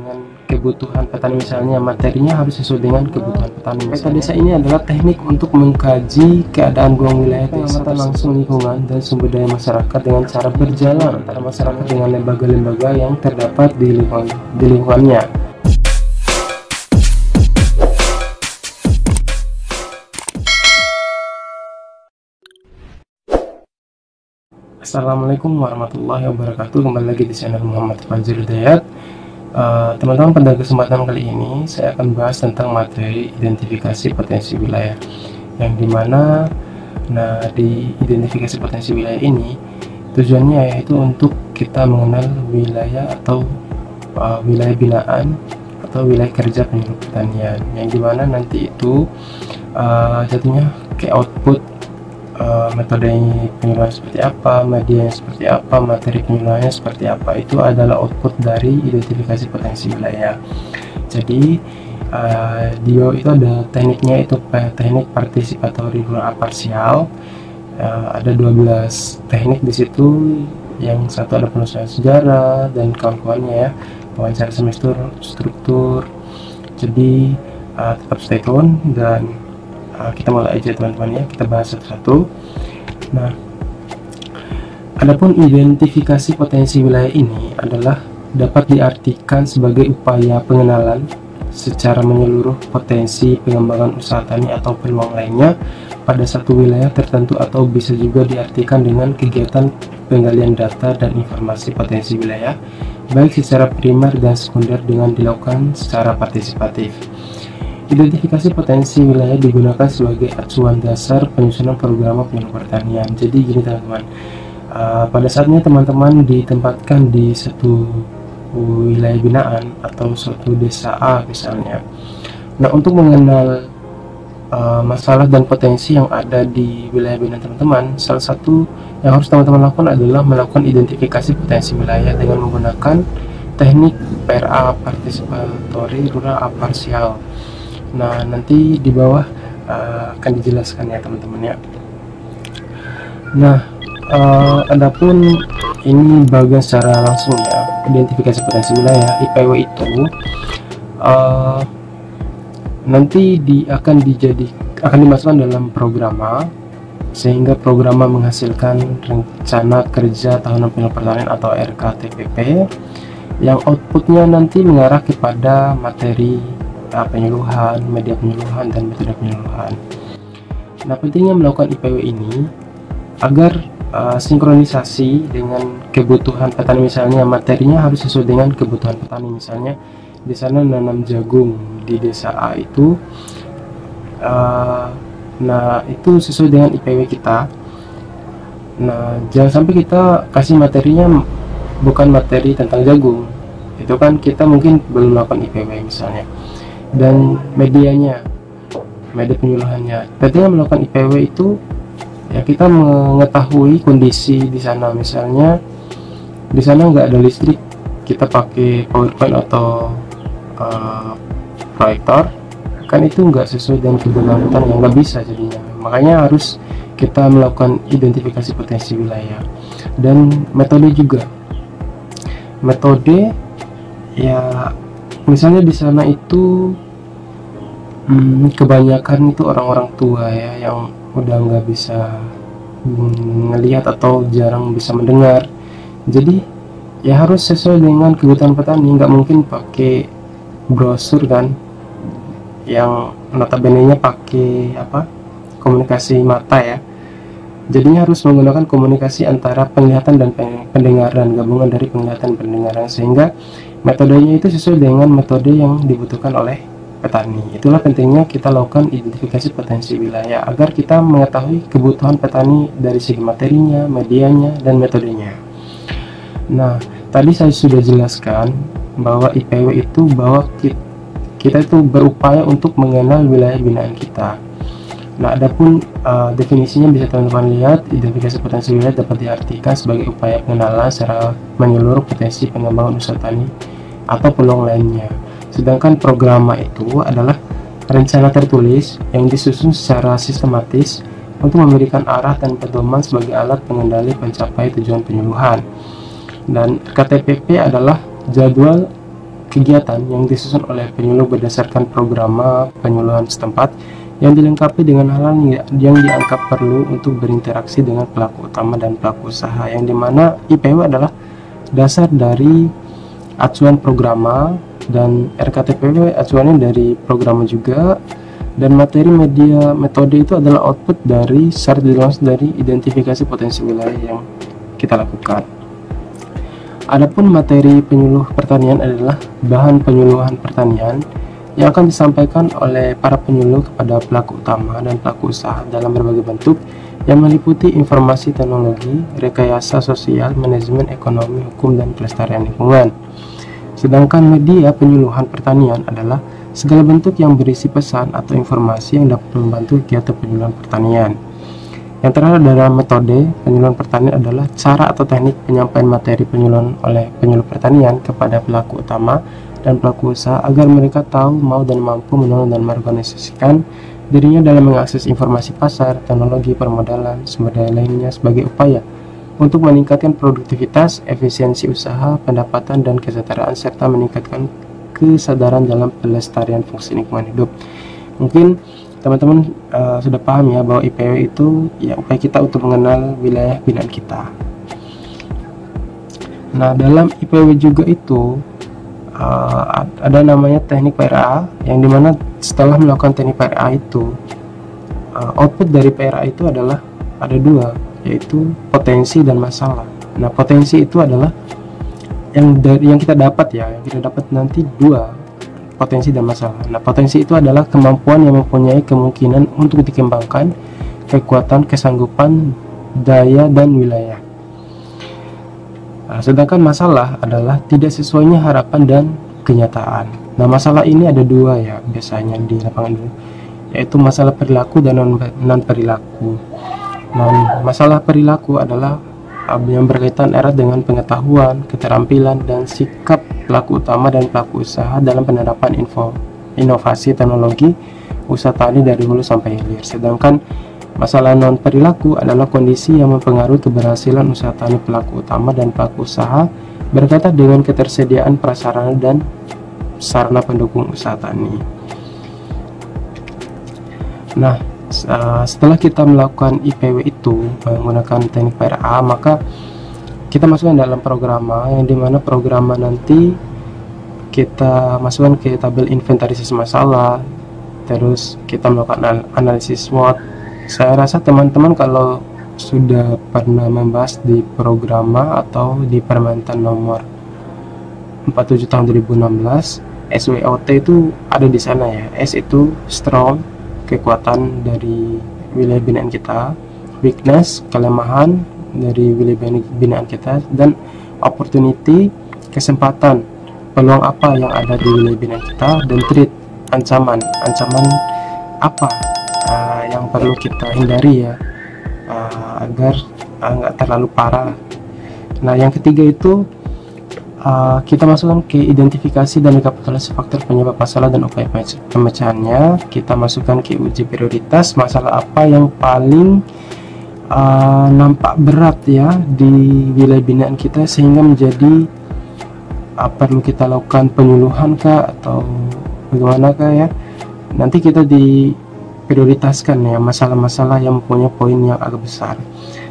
dengan kebutuhan petani, misalnya materinya harus sesuai dengan kebutuhan petani. Peta desa ini adalah teknik untuk mengkaji keadaan ruang wilayah desa, pengamatan langsung lingkungan dan sumber daya masyarakat dengan cara berjalan antara masyarakat dengan lembaga-lembaga yang terdapat di lingkungannya. Assalamualaikum warahmatullahi wabarakatuh. Kembali lagi di channel Muhammad Fazil Hidayat. Teman-teman, pada kesempatan kali ini saya akan bahas tentang materi identifikasi potensi wilayah, yang dimana di identifikasi potensi wilayah ini tujuannya yaitu untuk kita mengenal wilayah atau wilayah binaan atau wilayah kerja penyuluh pertanian, yang dimana nanti itu jatuhnya ke output metode penyuluhan seperti apa, media seperti apa, materi penyuluhannya seperti apa. Itu adalah output dari identifikasi potensi wilayah. Jadi DIO itu ada tekniknya, itu teknik participatory rural parsial. Ada 12 teknik di situ. Yang satu ada penelusuran sejarah dan kawan-kawannya ya, wawancara struktur. Jadi tetap stay tune dan kita mulai aja teman-teman ya, kita bahas satu-satu. Nah, adapun identifikasi potensi wilayah ini adalah dapat diartikan sebagai upaya pengenalan secara menyeluruh potensi pengembangan usaha tani atau peluang lainnya pada satu wilayah tertentu, atau bisa juga diartikan dengan kegiatan penggalian data dan informasi potensi wilayah baik secara primer dan sekunder dengan dilakukan secara partisipatif. Identifikasi potensi wilayah digunakan sebagai acuan dasar penyusunan program penyuluh pertanian. Jadi gini teman-teman, pada saatnya teman-teman ditempatkan di satu wilayah binaan atau suatu desa A misalnya. Nah, untuk mengenal masalah dan potensi yang ada di wilayah binaan teman-teman, salah satu yang harus teman-teman lakukan adalah melakukan identifikasi potensi wilayah dengan menggunakan teknik PRA, participatory rural parsial. Nah, nanti di bawah akan dijelaskan ya teman-teman ya. Nah, adapun ini bagian secara langsung ya, identifikasi potensi wilayah IPW itu nanti akan dimasukkan dalam programa, sehingga programa menghasilkan rencana kerja tahunan penyuluh pertanian atau RKTPP yang outputnya nanti mengarah kepada materi penyuluhan, media penyuluhan, dan metode penyuluhan. Nah, pentingnya melakukan IPW ini agar sinkronisasi dengan kebutuhan petani, misalnya materinya harus sesuai dengan kebutuhan petani. Misalnya di sana nanam jagung di desa A itu, nah itu sesuai dengan IPW kita. Nah, jangan sampai kita kasih materinya bukan materi tentang jagung, itu kan kita mungkin belum melakukan IPW misalnya. Dan medianya, media penyuluhannya, pentingnya melakukan IPW itu ya, kita mengetahui kondisi di sana. Misalnya di sana nggak ada listrik, kita pakai PowerPoint atau proyektor, kan itu nggak sesuai dengan kebutuhan yang nggak bisa jadinya. Makanya harus kita melakukan identifikasi potensi wilayah. Dan metode juga, metode ya, misalnya di sana itu kebanyakan itu orang-orang tua ya, yang udah nggak bisa ngelihat atau jarang bisa mendengar. Jadi ya harus sesuai dengan kebutuhan petani, nggak mungkin pakai brosur kan, yang notabene-nya pakai komunikasi mata ya. Jadinya harus menggunakan komunikasi antara penglihatan dan pendengaran, gabungan dari penglihatan dan pendengaran, sehingga metodenya itu sesuai dengan metode yang dibutuhkan oleh petani. Itulah pentingnya kita lakukan identifikasi potensi wilayah, agar kita mengetahui kebutuhan petani dari segi materinya, medianya, dan metodenya. Nah, tadi saya sudah jelaskan bahwa IPW itu bahwa kita itu berupaya untuk mengenal wilayah binaan kita. Nah, adapun definisinya bisa teman-teman lihat. Identifikasi potensi wilayah dapat diartikan sebagai upaya pengenalan secara menyeluruh potensi pengembangan usaha tani atau peluang lainnya. Sedangkan programa itu adalah rencana tertulis yang disusun secara sistematis untuk memberikan arah dan pedoman sebagai alat pengendali pencapai tujuan penyuluhan. Dan KTPP adalah jadwal kegiatan yang disusun oleh penyuluh berdasarkan programa penyuluhan setempat yang dilengkapi dengan hal yang dianggap perlu untuk berinteraksi dengan pelaku utama dan pelaku usaha, yang dimana IPW adalah dasar dari acuan programa dan RKTPW acuannya dari programa juga, dan materi media metode itu adalah output dari dari identifikasi potensi wilayah yang kita lakukan. Adapun materi penyuluh pertanian adalah bahan penyuluhan pertanian yang akan disampaikan oleh para penyuluh kepada pelaku utama dan pelaku usaha dalam berbagai bentuk yang meliputi informasi teknologi, rekayasa sosial, manajemen ekonomi, hukum, dan pelestarian lingkungan. Sedangkan media penyuluhan pertanian adalah segala bentuk yang berisi pesan atau informasi yang dapat membantu kegiatan penyuluhan pertanian. Yang terakhir dalam metode penyuluhan pertanian adalah cara atau teknik penyampaian materi penyuluhan oleh penyuluh pertanian kepada pelaku utama dan pelaku usaha agar mereka tahu, mau, dan mampu menolong dan mengorganisasikan dirinya dalam mengakses informasi pasar, teknologi, permodalan, sumber daya lainnya sebagai upaya untuk meningkatkan produktivitas, efisiensi usaha, pendapatan, dan kesejahteraan, serta meningkatkan kesadaran dalam pelestarian fungsi lingkungan hidup. Mungkin teman-teman sudah paham ya bahwa IPW itu ya upaya kita untuk mengenal wilayah binaan kita. Nah, dalam IPW juga itu ada namanya teknik PRA, yang dimana setelah melakukan teknik PRA itu output dari PRA itu adalah ada dua, yaitu potensi dan masalah. Nah, potensi itu adalah yang kita dapat ya, yang kita dapat nanti dua, potensi dan masalah. Nah, potensi itu adalah kemampuan yang mempunyai kemungkinan untuk dikembangkan, kekuatan, kesanggupan, daya, dan wilayah. Nah, sedangkan masalah adalah tidak sesuainya harapan dan kenyataan. Nah, masalah ini ada dua ya biasanya di lapangan dulu, yaitu masalah perilaku dan non perilaku. Nah, masalah perilaku adalah yang berkaitan erat dengan pengetahuan, keterampilan, dan sikap pelaku utama dan pelaku usaha dalam penerapan inovasi teknologi usaha tani dari hulu sampai hilir. Sedangkan masalah non perilaku adalah kondisi yang mempengaruhi keberhasilan usaha tani pelaku utama dan pelaku usaha berkaitan dengan ketersediaan prasarana dan sarana pendukung usaha tani. Nah, setelah kita melakukan IPW itu menggunakan teknik PRA, maka kita masukkan dalam programa, yang dimana programa nanti kita masukkan ke tabel inventarisasi masalah, terus kita melakukan analisis SWOT. Saya rasa teman-teman kalau sudah pernah membahas di programa atau di Permentan nomor 47 tahun 2016, SWOT itu ada di sana ya. S itu strong, kekuatan dari wilayah binaan kita, weakness, kelemahan dari wilayah binaan kita, dan opportunity, kesempatan, peluang apa yang ada di wilayah binaan kita, dan threat, ancaman apa yang perlu kita hindari ya, agar nggak terlalu parah. Nah, yang ketiga itu kita masukkan ke identifikasi dan rekapitulasi faktor penyebab masalah dan upaya pemecahannya. Kita masukkan ke uji prioritas, masalah apa yang paling nampak berat ya di wilayah binaan kita sehingga menjadi perlu kita lakukan penyuluhan kah atau bagaimana kah ya. Nanti kita diprioritaskan ya masalah-masalah yang mempunyai poin yang agak besar.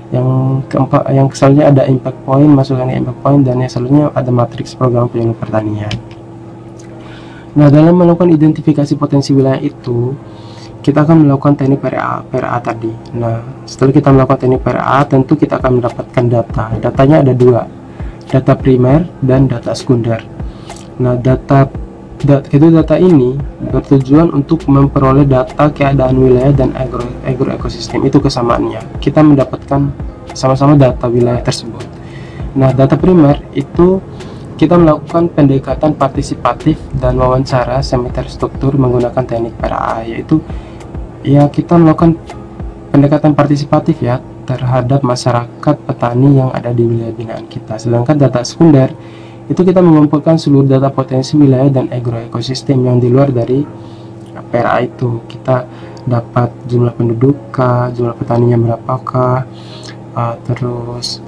Yang keempat, yang selanjutnya ada impact point, masukkan impact point, dan yang selanjutnya ada matriks program penyuluh pertanian. Nah, dalam melakukan identifikasi potensi wilayah itu, kita akan melakukan teknik PRA tadi. Nah, setelah kita melakukan teknik PRA, tentu kita akan mendapatkan data. Datanya ada dua, data primer dan data sekunder. Nah, data ini bertujuan untuk memperoleh data keadaan wilayah dan agroekosistem. Itu kesamaannya, kita mendapatkan sama-sama data wilayah tersebut. Nah, data primer itu kita melakukan pendekatan partisipatif dan wawancara semi terstruktur menggunakan teknik PRA, yaitu ya kita melakukan pendekatan partisipatif ya terhadap masyarakat petani yang ada di wilayah binaan kita. Sedangkan data sekunder itu kita mengumpulkan seluruh data potensi wilayah dan agroekosistem yang di luar dari PRA itu. Kita dapat jumlah penduduk, jumlah petaninya berapakah, terus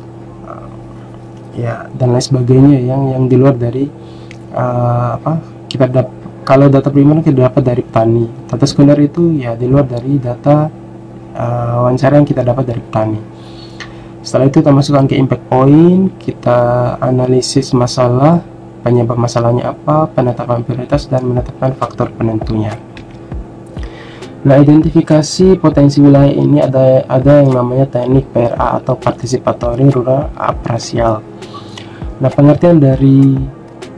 ya dan lain sebagainya yang di luar dari kalau data primer kita dapat dari petani, data sekunder itu ya di luar dari data wawancara yang kita dapat dari petani. Setelah itu kita masukkan ke impact point, kita analisis masalah, penyebab masalahnya apa, penetapan prioritas, dan menetapkan faktor penentunya. Nah, identifikasi potensi wilayah ini ada yang namanya teknik PRA atau Participatory Rural Appraisal. Nah, pengertian dari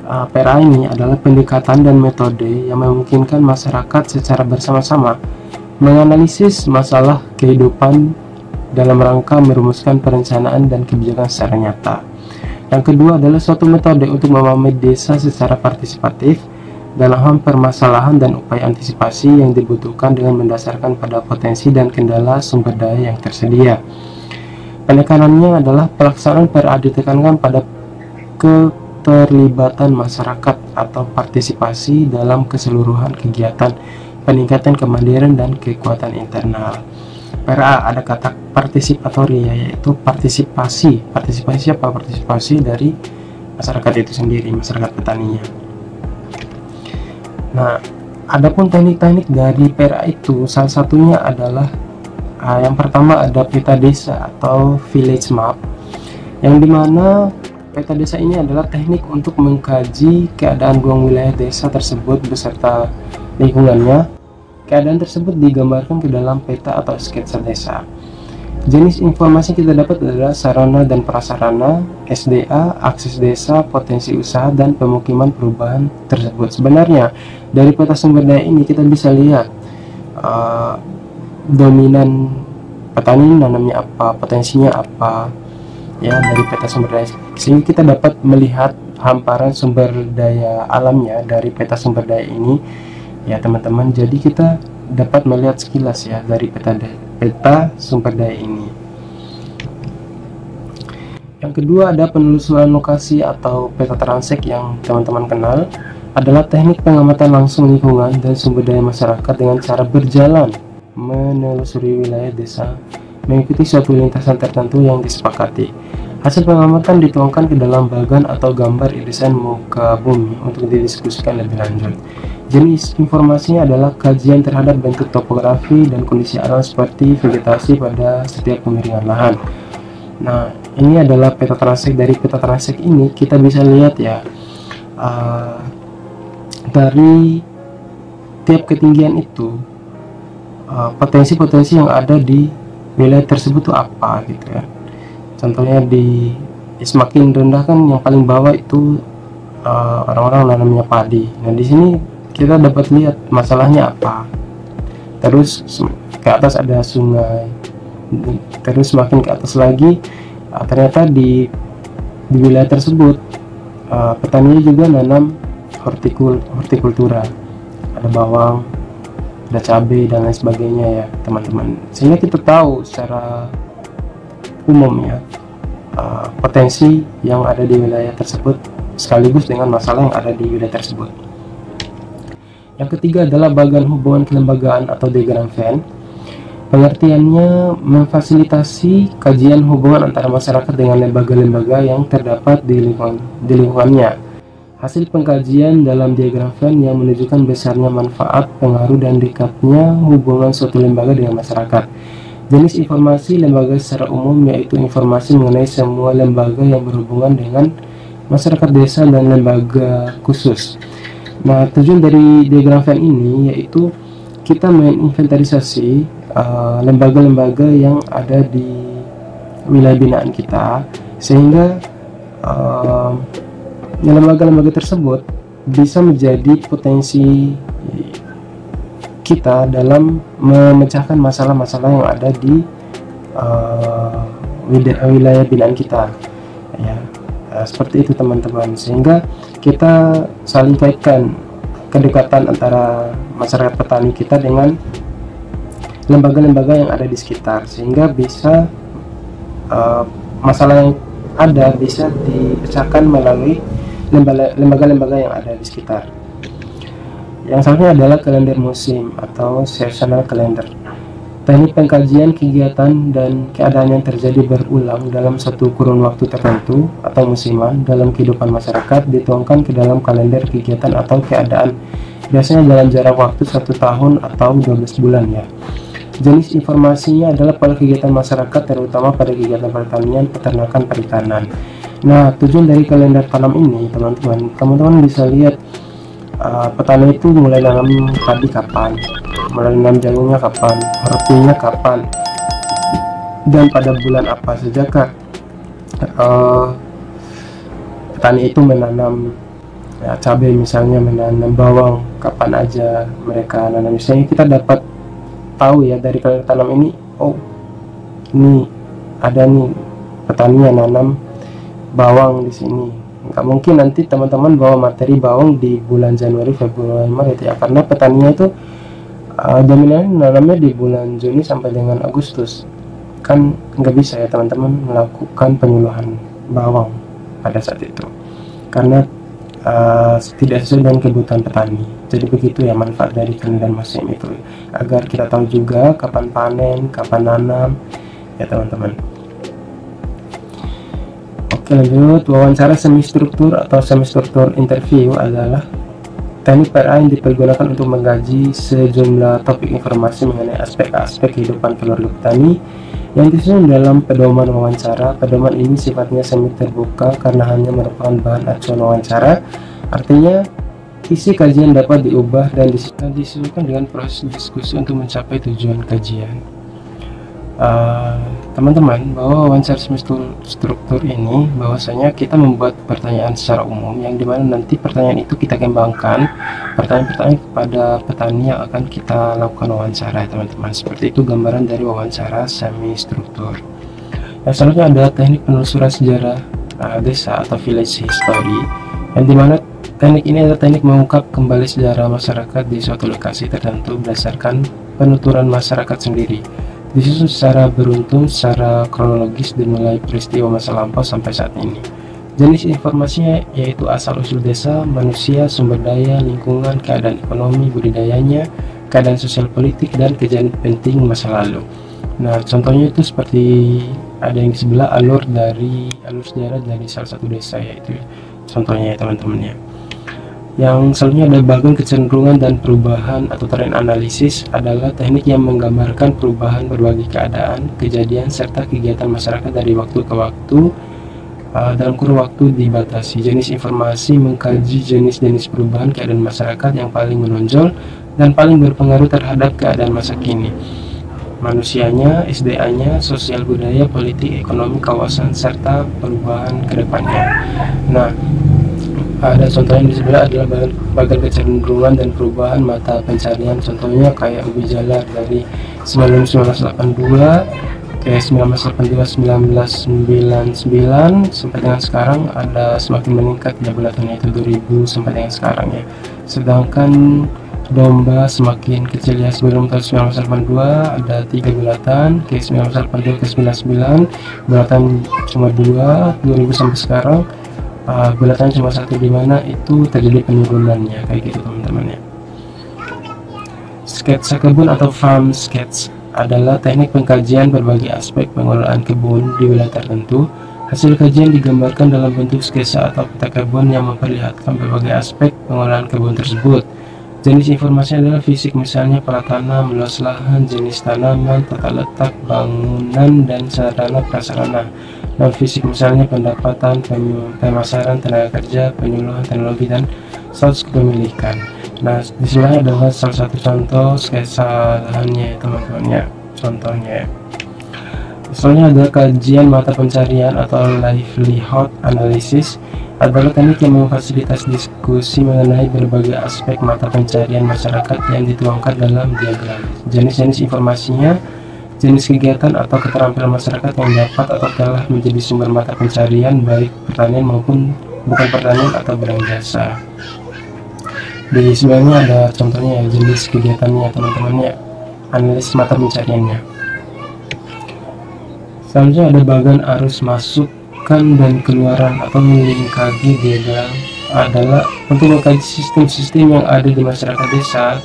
PRA ini adalah pendekatan dan metode yang memungkinkan masyarakat secara bersama-sama menganalisis masalah kehidupan dalam rangka merumuskan perencanaan dan kebijakan secara nyata. Yang kedua adalah suatu metode untuk memahami desa secara partisipatif dalam permasalahan dan upaya antisipasi yang dibutuhkan dengan mendasarkan pada potensi dan kendala sumber daya yang tersedia. Penekanannya adalah pelaksanaan PRA ditekankan pada keterlibatan masyarakat atau partisipasi dalam keseluruhan kegiatan peningkatan kemandirian dan kekuatan internal. PRA ada kata partisipatori, yaitu partisipasi apa? Partisipasi dari masyarakat itu sendiri, masyarakat petaninya. Nah, adapun teknik-teknik dari PRA itu salah satunya adalah yang pertama ada peta desa atau village map, yang dimana peta desa ini adalah teknik untuk mengkaji keadaan ruang wilayah desa tersebut beserta lingkungannya. Keadaan tersebut digambarkan ke dalam peta atau sketsa desa. Jenis informasi yang kita dapat adalah sarana dan prasarana, SDA, akses desa, potensi usaha, dan pemukiman perubahan tersebut. Sebenarnya dari peta sumber daya ini kita bisa lihat dominan petani nanamnya apa, potensinya apa, ya, dari peta sumber daya, sehingga kita dapat melihat hamparan sumber daya alamnya dari peta sumber daya ini, ya teman-teman. Jadi kita dapat melihat sekilas ya dari peta sumber daya ini. Yang kedua ada penelusuran lokasi atau peta transek yang teman-teman kenal, adalah teknik pengamatan langsung lingkungan dan sumber daya masyarakat dengan cara berjalan menelusuri wilayah desa mengikuti suatu lintasan tertentu yang disepakati. Hasil pengamatan dituangkan ke dalam bagan atau gambar irisan muka bumi untuk didiskusikan lebih lanjut. Jenis informasinya adalah kajian terhadap bentuk topografi dan kondisi alam seperti vegetasi pada setiap kemiringan lahan. Nah, ini adalah peta transek. Dari peta transek ini kita bisa lihat ya, dari tiap ketinggian itu potensi-potensi yang ada di wilayah tersebut tuh apa gitu ya. Contohnya di semakin rendah kan yang paling bawah itu orang-orang nanamnya padi. Nah, di sini kita dapat lihat masalahnya apa. Terus ke atas ada sungai. Terus semakin ke atas lagi ternyata di wilayah tersebut petani juga nanam hortikultura. Ada bawang, ada cabai dan lain sebagainya ya teman-teman. Sehingga kita tahu secara umum ya potensi yang ada di wilayah tersebut sekaligus dengan masalah yang ada di wilayah tersebut. Yang ketiga adalah bagan hubungan kelembagaan atau diagram Venn. Pengertiannya memfasilitasi kajian hubungan antara masyarakat dengan lembaga-lembaga yang terdapat di lingkungannya. Hasil pengkajian dalam diagram Venn yang menunjukkan besarnya manfaat, pengaruh, dan dekatnya hubungan suatu lembaga dengan masyarakat. Jenis informasi lembaga secara umum yaitu informasi mengenai semua lembaga yang berhubungan dengan masyarakat desa dan lembaga khusus. Nah, tujuan dari diagram Venn ini yaitu kita menginventarisasi lembaga-lembaga yang ada di wilayah binaan kita, sehingga lembaga-lembaga tersebut bisa menjadi potensi kita dalam memecahkan masalah-masalah yang ada di wilayah binaan kita ya. Seperti itu teman-teman, sehingga kita saling kaitkan kedekatan antara masyarakat petani kita dengan lembaga-lembaga yang ada di sekitar, sehingga bisa masalah yang ada bisa dipecahkan melalui lembaga-lembaga yang ada di sekitar. Yang selanjutnya adalah kalender musim atau seasonal calendar. Teknik pengkajian kegiatan dan keadaan yang terjadi berulang dalam satu kurun waktu tertentu atau musiman dalam kehidupan masyarakat dituangkan ke dalam kalender kegiatan atau keadaan, biasanya dalam jarak waktu 1 tahun atau 12 bulan ya. Jenis informasinya adalah pola kegiatan masyarakat terutama pada kegiatan pertanian, peternakan, perikanan. Nah, tujuan dari kalender tanam ini teman-teman bisa lihat petani itu mulai nanam padi kapan, mulai nanam jagungnya kapan, hortinya kapan, dan pada bulan apa sajakah petani itu menanam cabai, misalnya menanam bawang, kapan aja mereka nanam. Misalnya kita dapat tahu ya dari kalender tanam ini, oh ini ada nih petani yang nanam bawang di sini. Nggak mungkin nanti teman-teman bawa materi bawang di bulan Januari, Februari, Maret ya, karena petaninya itu jaminan nanamnya di bulan Juni sampai dengan Agustus, kan nggak bisa ya teman-teman melakukan penyuluhan bawang pada saat itu karena tidak sesuai dengan kebutuhan petani. Jadi begitu ya manfaat dari kalender musim itu, agar kita tahu juga kapan panen, kapan nanam ya teman-teman. Oke, lanjut. Wawancara semi struktur atau semi struktur interview adalah teknik PRA yang dipergunakan untuk mengkaji sejumlah topik informasi mengenai aspek-aspek kehidupan keluarga petani yang disusun dalam pedoman wawancara. Pedoman ini sifatnya semi terbuka karena hanya merupakan bahan acuan wawancara. Artinya, isi kajian dapat diubah dan disesuaikan dengan proses diskusi untuk mencapai tujuan kajian. Teman-teman, bahwa wawancara semi struktur ini bahwasanya kita membuat pertanyaan secara umum yang dimana nanti pertanyaan itu kita kembangkan pertanyaan-pertanyaan kepada petani yang akan kita lakukan wawancara, teman-teman. Seperti itu gambaran dari wawancara semi struktur. Yang selanjutnya adalah teknik penelusuran sejarah desa atau village history, yang dimana teknik ini adalah teknik mengungkap kembali sejarah masyarakat di suatu lokasi tertentu berdasarkan penuturan masyarakat sendiri, disusun secara beruntun, secara kronologis dimulai peristiwa masa lampau sampai saat ini. Jenis informasinya yaitu asal-usul desa, manusia, sumber daya, lingkungan, keadaan ekonomi, budidayanya, keadaan sosial politik, dan kejadian penting masa lalu. Nah, contohnya itu seperti ada yang di sebelah alur sejarah dari salah satu desa, yaitu contohnya ya teman-teman ya. Yang selanjutnya ada bagian kecenderungan dan perubahan atau tren analisis, adalah teknik yang menggambarkan perubahan berbagai keadaan, kejadian, serta kegiatan masyarakat dari waktu ke waktu dalam kurun waktu dibatasi. Jenis informasi mengkaji jenis-jenis perubahan keadaan masyarakat yang paling menonjol dan paling berpengaruh terhadap keadaan masa kini, manusianya, SDA-nya, sosial budaya, politik, ekonomi, kawasan, serta perubahan kedepannya. Nah, ada contohnya di sebelah adalah bagian kecenderungan dan perubahan mata pencarian, contohnya kayak ubi jalar dari 1982 ke 1982-1999 sampai dengan sekarang ada semakin meningkat ya bulatannya, itu 2000 sampai dengan sekarang ya. Sedangkan domba semakin kecil ya, sebelum tahun 1982 ada 3 bulatan, ke 1982 ke 99 bulatan cuma 2, 2000 sampai sekarang bulatan cuma 1, dimana itu terjadi penurunannya kayak gitu teman-teman ya. Sketsa kebun atau farm sketch adalah teknik pengkajian berbagai aspek pengelolaan kebun di wilayah tertentu. Hasil kajian digambarkan dalam bentuk sketsa atau peta kebun yang memperlihatkan berbagai aspek pengelolaan kebun tersebut. Jenis informasi adalah fisik, misalnya pola tanam, luas lahan, jenis tanaman, tata letak bangunan, dan sarana prasarana. Non fisik misalnya pendapatan, pemasaran, tenaga kerja, penyuluhan teknologi, dan status kepemilikan. Nah, di sini adalah salah satu contoh sketsa lahannya teman-teman ya, contohnya. Misalnya ada kajian mata pencarian atau livelihood analysis, adalah teknik yang memfasilitasi diskusi mengenai berbagai aspek mata pencarian masyarakat yang dituangkan dalam diagram. Jenis-jenis informasinya, jenis kegiatan atau keterampilan masyarakat yang dapat atau telah menjadi sumber mata pencarian baik pertanian maupun bukan pertanian atau barang jasa. Di sebelahnya ada contohnya ya, jenis kegiatannya teman-teman ya, analisis mata pencariannya. Selanjutnya ada bagian arus masukkan dan keluaran atau linkage diagram, adalah untuk mengkaji sistem-sistem yang ada di masyarakat desa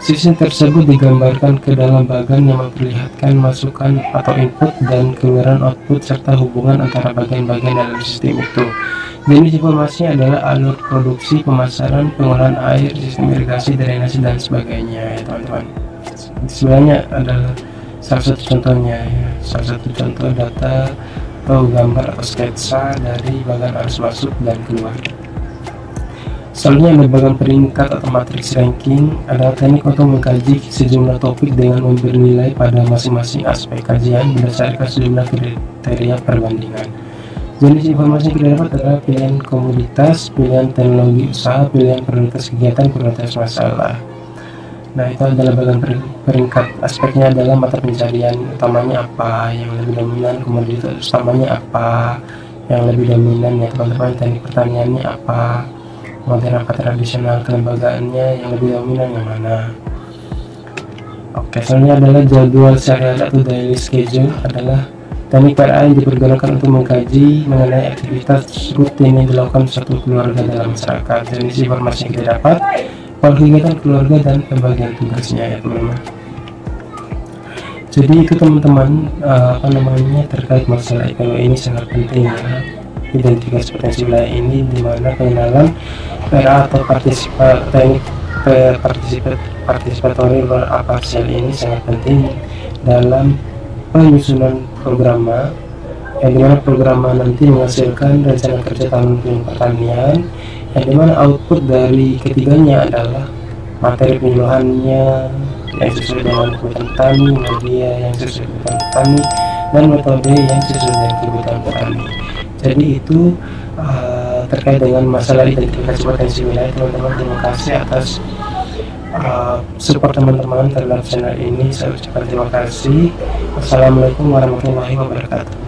Sisi tersebut digambarkan ke dalam bagan yang memperlihatkan masukan atau input dan keluaran output serta hubungan antara bagian-bagian dalam sistem itu. Jenis informasi adalah alur produksi, pemasaran, pengolahan air, sistem irigasi, drainase, dan sebagainya ya teman-teman. Sebenarnya adalah salah satu contohnya ya, salah satu contoh data atau gambar atau sketsa dari bagan arus masuk dan keluar. Selanjutnya ada bagan peringkat atau matriks ranking, adalah teknik untuk mengkaji sejumlah topik dengan memberi nilai pada masing-masing aspek kajian berdasarkan sejumlah kriteria perbandingan. Jenis informasi yang kita dapat adalah pilihan komoditas, pilihan teknologi usaha, pilihan prioritas kegiatan, prioritas masalah. Nah, itu adalah bagan peringkat. Aspeknya adalah mata pencarian utamanya apa, yang lebih dominan, komoditas utamanya apa, yang lebih dominan ya teman-teman, teknik pertaniannya apa, modern apa tradisional, kelembagaannya yang lebih dominan yang mana. Oke, selanjutnya adalah jadwal sehari-hari atau daily schedule, adalah teknik PRA yang dipergunakan untuk mengkaji mengenai aktivitas rutin yang dilakukan suatu keluarga dalam masyarakat. Jenis informasi yang kita dapat, pola kegiatan keluarga dan pembagian tugasnya ya teman-teman. Jadi itu teman-teman terkait masalah IPW ini sangat penting ya. Identifikasi potensi wilayah ini dimana pengenalan PRA atau teknik partisipatori rural parsial ini sangat penting dalam penyusunan programa, yang dimana programa nanti menghasilkan rencana kerja tahun pertanian, yang dimana output dari ketiganya adalah materi penyuluhannya yang sesuai dengan kebutuhan petani, media yang sesuai kebutuhan petani, dan metode yang sesuai dengan kebutuhan petani. Jadi itu terkait dengan masalah identifikasi potensi wilayah teman-teman. Terima kasih atas support teman-teman terhadap channel ini. Saya ucapkan terima kasih. Wassalamualaikum warahmatullahi wabarakatuh.